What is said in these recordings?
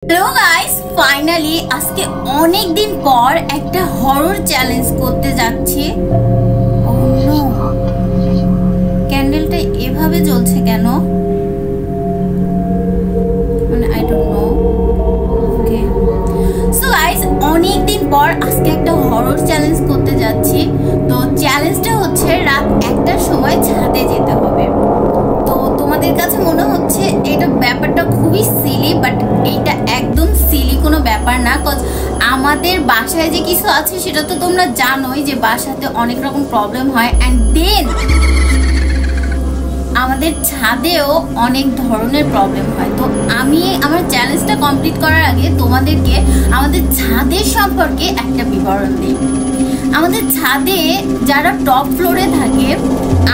Hello guys, finally আজকে অনেক দিন পর একটা হরর চ্যালেঞ্জ করতে যাচ্ছি। ওহ নো, ক্যান্ডেলটা এভাবে জ্বলছে কেন? মানে I don't know. Okay, so guys, অনেক দিন পর আজকে একটা হরর চ্যালেঞ্জ করতে যাচ্ছি। তো চ্যালেঞ্জটা হচ্ছে রাত 1টার সময় ছাদে যেতে হবে। তো তোমাদের কাছে মনে হচ্ছে এটা ব্যাপারটা খুবই সিলি, বাট এইটা একদম সিলি কোনো ব্যাপার না। কজ আমাদের বাসায় যে কিছু আছে সেটা তো তোমরা জানোই যে বাসাতে অনেক রকম প্রবলেম হয়, অ্যান্ড দেন আমাদের ছাদেও অনেক ধরনের প্রবলেম হয়। তো আমি আমার চ্যালেঞ্জটা কমপ্লিট করার আগে তোমাদেরকে আমাদের ছাদের সম্পর্কে একটা বিবরণ দিই। আমাদের ছাদে যারা টপ ফ্লোরে থাকে,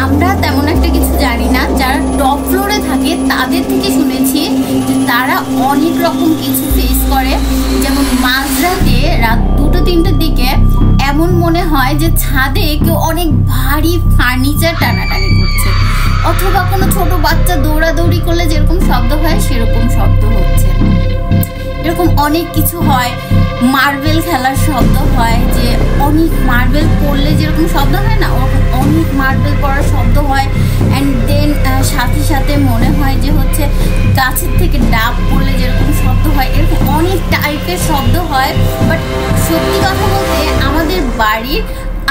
আমরা তেমন একটা কিছু জানি না। যারা টপ ফ্লোরে থাকে তাদের থেকে শুনেছি যে তারা অনেক রকম কিছু ফেস করে। যেমন মাঝরাতে রাত 2-3টার দিকে এমন মনে হয় যে ছাদে কেউ অনেক ভারী ফার্নিচার টানাটানি করছে, অথবা কোনো ছোট বাচ্চা দৌড়াদৌড়ি করলে যেরকম শব্দ হয় সেরকম শব্দ হচ্ছে। এরকম অনেক কিছু হয়। মার্বেল খেলার শব্দ হয়, যে অনেক মার্বেল পড়লে যেরকম শব্দ হয় না, ওরকম অনেক মার্বেল পড়ার শব্দ হয়। অ্যান্ড দেন সাথে সাথে মনে হয় যে হচ্ছে গাছের থেকে ডাব পড়লে যেরকম শব্দ হয়, এরকম অনেক টাইপের শব্দ হয়। বাট সত্যি কথা বলতে আমাদের বাড়ির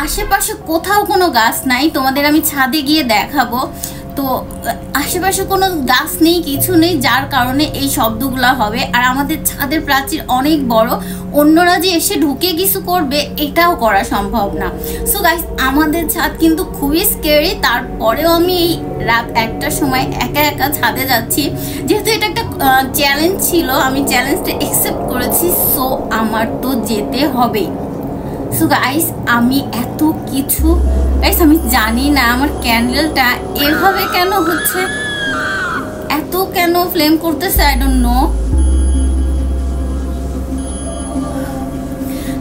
আশেপাশে কোথাও কোনো গাছ নাই। তোমাদের আমি ছাদে গিয়ে দেখাবো। তো আশেপাশে কোনো গাছ নেই, কিছু নেই, যার কারণে এই শব্দগুলো হবে। আর আমাদের ছাদের প্রাচীর অনেক বড়, অন্যরা যে এসে ঢুকে কিছু করবে এটাও করা সম্ভব না। সো গাইস, আমাদের ছাদ কিন্তু খুবই স্কেরি। তারপরেও আমি এই রাত 1টার সময় একা একা ছাদে যাচ্ছি, যেহেতু এটা একটা চ্যালেঞ্জ ছিল, আমি চ্যালেঞ্জটা অ্যাকসেপ্ট করেছি। সো আমার তো যেতে হবেই। সো গাইস, আমি এত কিছু গাইস আমি জানি না আমার ক্যান্ডেলটা এভাবে কেন হচ্ছে, এত কেন ফ্লেম করতেছে, I don't know.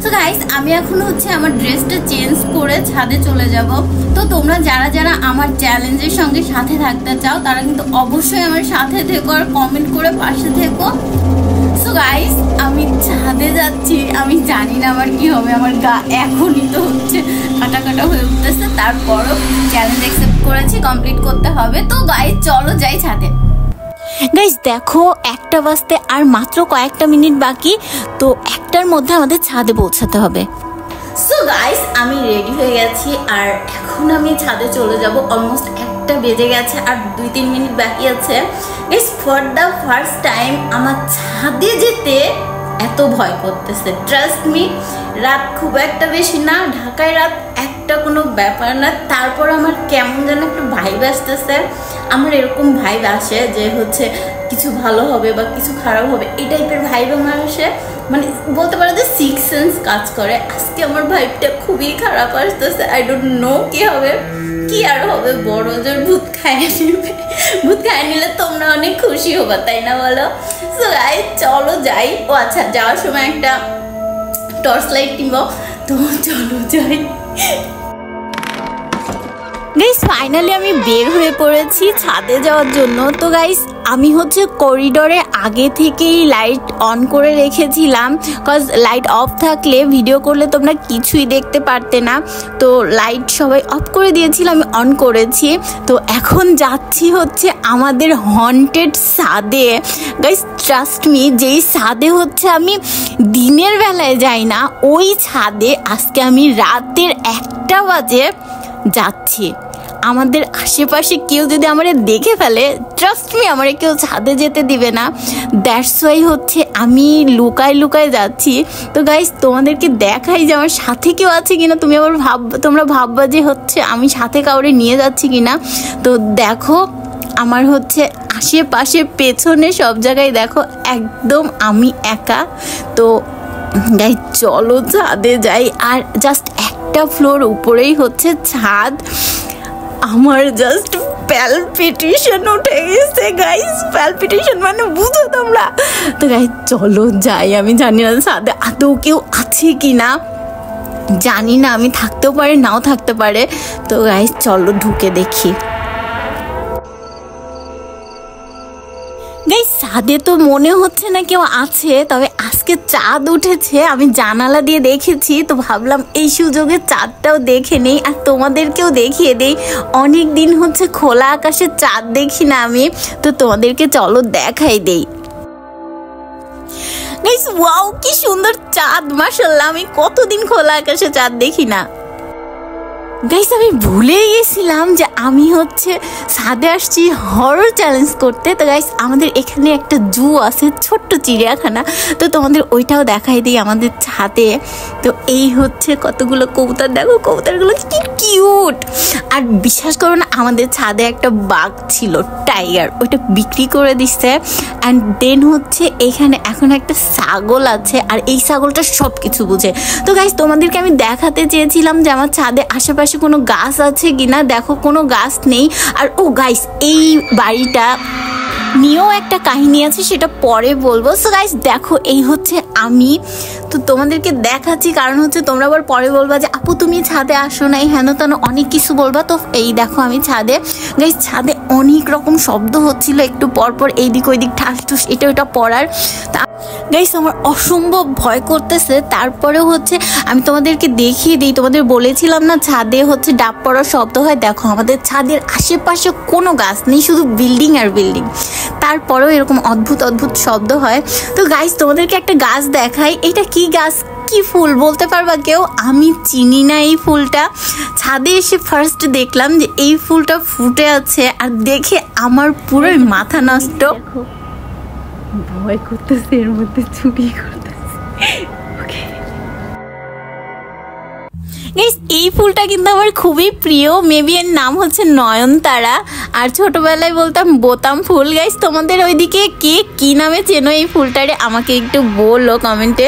So guys, আমি এখন হচ্ছে আমার ড্রেসটা চেঞ্জ করে ছাদে চলে যাব। তো তোমরা যারা যারা আমার চ্যালেঞ্জের সঙ্গে সাথে থাকতে চাও তারা কিন্তু অবশ্যই আমার সাথে থেকো আর কমেন্ট করে পাশে থেকো। সো গাইস, আমি ছাদে যাচ্ছি, আমি জানি না আমার কি হবে। আমার গা এখনই তো হচ্ছে কাটা কাটা হয়ে উঠতেছে, তারপরও চ্যালেঞ্জ অ্যাকসেপ্ট করেছি, কমপ্লিট করতে হবে। তো গাইস চলো যাই ছাদে। গাইস দেখো, 1টা বাজতে আর মাত্র কয়েকটা মিনিট বাকি। তো 1টার মধ্যে আমাদের ছাদে পৌঁছাতে হবে। সো গাইস, আমি রেডি হয়ে গেছি আর এখন আমি ছাদে চলে যাব। অলমোস্ট 1টা বেজে গেছে আর 2-3 মিনিট বাকি আছে। Guys, for the first time আমার ছাদে যেতে এত ভয় করতেছে। ট্রাস্ট মি, রাত খুব একটা বেশি না, ঢাকায় রাত 1টা কোনো ব্যাপার না। তারপর আমার কেমন যেন একটু ভাইব আসতেছে। আমার এরকম ভাইব আসে যে হচ্ছে কিছু ভালো হবে বা কিছু খারাপ হবে, এই টাইপের ভাইব আমার আসে। মানে বলতে পারো যে 6 সেন্স কাজ করে। আজকে আমার ভাইবটা খুবই খারাপ আসতেছে। আই ডোন্ট নো কি হবে, কি আর হবে, বড় জোর ভূত খাইয়ে নিবে। ভূত খাইয়ে নিলে তোমরা অনেক খুশি হবা, তাই না বলো? সো গাইস চলো যাই। ও আচ্ছা, যাওয়ার সময় একটা টর্চ লাইট কিনবো, তো চলো যাই। গাইস ফাইনালি আমি বের হয়ে পড়েছি ছাদে যাওয়ার জন্য। তো গাইস, আমি হচ্ছে করিডোরে আগে থেকেই লাইট অন করে রেখেছিলাম, কজ লাইট অফ থাকলে ভিডিও করলে তোমরা কিছুই দেখতে পারতে না। তো লাইট সবাই অফ করে দিয়েছিল, আমি অন করেছি। তো এখন যাচ্ছি হচ্ছে আমাদের হন্টেড ছাদে। গাইস ট্রাস্ট মি, যেই ছাদে হচ্ছে আমি দিনের বেলায় যাই না, ওই ছাদে আজকে আমি রাতের 1টা বাজে যাচ্ছি। আমাদের আশেপাশে কেউ যদি আমারে দেখে ফেলে, ট্রাস্ট মি, আমারে কেউ ছাদে যেতে দিবে না। দ্যাটস ওয়াই হচ্ছে আমি লুকায় লুকায় যাচ্ছি। তো গাইস, তোমাদেরকে দেখাই যে আমার সাথে কেউ আছে কিনা। তোমরা ভাববা যে হচ্ছে আমি সাথে কাউরে নিয়ে যাচ্ছি কিনা। তো দেখো, আমার হচ্ছে আশেপাশে পেছনে সব জায়গায় দেখো একদম আমি একা। তো গাইস চলো ছাদে যাই। আর জাস্ট 1টা ফ্লোর উপরেই হচ্ছে ছাদ। আমার জাস্ট প্যালপিটেশন উঠে গেছে গাইস। প্যালপিটেশন মানে বুঝো তোমরা? তো গাইস চলো যাই। আমি জানি না ছাদে আদৌ কেউ আছে কি না, জানি না, আমি থাকতেও পারে নাও থাকতে পারে। তো গাইস চলো ঢুকে দেখি। গাইস ছাদে তো মনে হচ্ছে না কেউ আছে, তবে আজকে চাঁদ উঠেছে, আমি জানালা দিয়ে দেখেছি, তো ভাবলাম এই সুযোগে চাঁদটাও দেখে নেই আর তোমাদেরকেও দেখিয়ে দেই। অনেক দিন হচ্ছে খোলা আকাশে চাঁদ দেখি না আমি, তো তোমাদেরকে চলো দেখাই দেই। গাইস ওয়াও, কি সুন্দর চাঁদ, মাশাআল্লাহ, আমি কতদিন খোলা আকাশে চাঁদ দেখি না। গাইস আমি ভুলে গেছিলাম যে আমি হচ্ছে ছাদে আসছি হরর চ্যালেঞ্জ করতে। তো গাইস আমাদের এখানে একটা জু আছে, ছোট্ট চিড়িয়াখানা, তো তোমাদের ওইটাও দেখাই দিই আমাদের ছাদে। তো এই হচ্ছে কতগুলো কবুতর, দেখো কবুতরগুলো কি কিউট। আর বিশ্বাস করো না, আমাদের ছাদে একটা বাঘ ছিল, টাইগার, ওইটা বিক্রি করে দিচ্ছে। অ্যান্ড দেন হচ্ছে এখানে এখন একটা ছাগল আছে, আর এই ছাগলটা সব কিছু বুঝে। তো গাইস তোমাদেরকে আমি দেখাতে চেয়েছিলাম যে আমার ছাদে আশেপাশে কোনো গাছ আছে কিনা, দেখো কোনো গাছ নেই। আর ও গাইস এই বাড়িটা নিয়েও একটা কাহিনী আছে, সেটা পরে বলবো। সো গাইস দেখো এই হচ্ছে আমি, তো তোমাদেরকে দেখাচ্ছি, কারণ হচ্ছে তোমরা আবার পরে বলবা যে আপু তুমি ছাদে আসো নাই, হেন তেন অনেক কিছু বলবা। তো এই দেখো আমি ছাদে। গাইস ছাদে অনেক রকম শব্দ হচ্ছিল একটু পরপর, এইদিক ওইদিক ঠাস ঠুস এটা ওইটা পড়ার। তা গাইস আমার অসম্ভব ভয় করতেছে, তারপরেও হচ্ছে আমি তোমাদেরকে দেখিয়ে দিই। তোমাদের বলেছিলাম না ছাদে হচ্ছে ডাব পড়ার শব্দ হয়, দেখো আমাদের ছাদের আশেপাশে কোনো গাছ নেই, শুধু বিল্ডিং আর বিল্ডিং, তারপরেও এরকম অদ্ভুত অদ্ভুত শব্দ হয়। তো গাইস তোমাদেরকে একটা গাছ দেখাই, এটা কি গাছ, কি ফুল বলতে পারবা কেউ? আমি চিনি না এই ফুলটা, ছাদে এসে ফার্স্ট দেখলাম যে এই ফুলটা ফুটে আছে, আর দেখে আমার পুরো মাথা নষ্ট। ভয় করতেছে, এর মধ্যে চুরি করতেছে। গাইস এই ফুলটা কিন্তু আমার খুবই প্রিয়, মেবি এর নাম হচ্ছে নয়নতারা, আর ছোটবেলায় বলতাম বোতাম ফুল। গাইস তোমাদের ওইদিকে কে কি নামে চেনো এই ফুলটারে আমাকে একটু বলো কমেন্টে।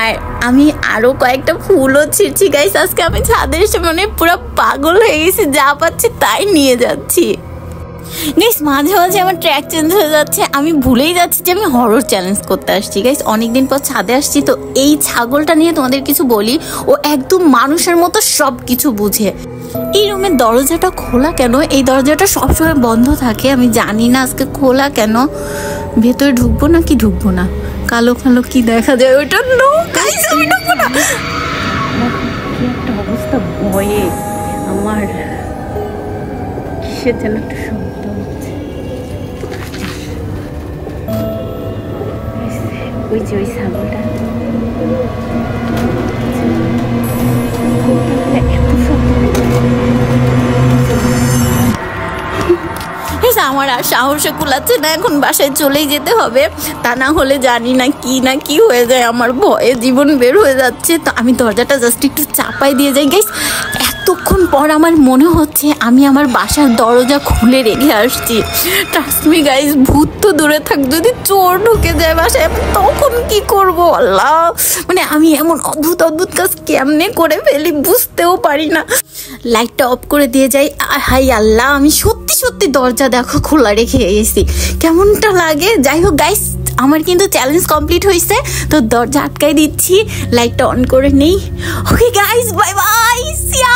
আর আমি আরো কয়েকটা ফুলও ছিঁড়ছি গাইস, আজকে আমি ছাদে এসে মানে পুরো পাগল হয়ে গেছি, যা পাচ্ছি তাই নিয়ে যাচ্ছি। গাইস মাঝে মাঝে আমার ট্র্যাক চেঞ্জ হয়ে যাচ্ছে, আমি ভুলেই যাচ্ছি যে আমি হরর চ্যালেঞ্জ করতে আসছি। গাইস অনেকদিন পর ছাদে আসছি, তো এই ছাগলটা নিয়ে তোমাদের কিছু বলি, ও একদম মানুষের মতো সব কিছু বুঝে। এই রুমের দরজাটা খোলা কেন? এই দরজাটা সবসময় বন্ধ থাকে, আমি জানি না আজকে খোলা কেন। ভেতরে ঢুকবো না কি ঢুকবো না, কালো কালো কি দেখা যায় ওইটা, নো গাইস আমি ঢুকবো না। কি একটা অবস্থা, ভয়ে আমার কিসের যেন একটা শব্দ হচ্ছে। ওই যে ওই ছাগলটা, এত শব্দ। আমার আর সাহসে কুলাচ্ছে না, এখন বাসায় চলেই যেতে হবে, তা না হলে জানি না কি হয়ে যায়, আমার ভয়ে জীবন বের হয়ে যাচ্ছে। তো আমি দরজাটা জাস্ট একটু চাপাই দিয়ে যাই। গাইস এতক্ষণ পর আমার মনে হচ্ছে আমি আমার বাসার দরজা খুলে রেখে আসছি। ট্রাস্ট মি গাইস, ভূত তো দূরে থাক, যদি চোর ঢুকে যায় বাসায় তখন কি করব আল্লাহ, মানে আমি এমন অদ্ভুত অদ্ভুত কাজ কেমনে করে ফেলি বুঝতেও পারি না। লাইটটা অফ করে দিয়ে যাই। হাই আল্লাহ, আমি সত্যি সত্যি দরজা দেখো খোলা রেখে গেছি, কেমনটা লাগে। যাই হোক গাইস আমার কিন্তু চ্যালেঞ্জ কমপ্লিট হয়েছে, তো দরজা আটকাই দিচ্ছি, লাইটটা অন করে নেই। ওকে গাইস, বাই বাই, সিয়া।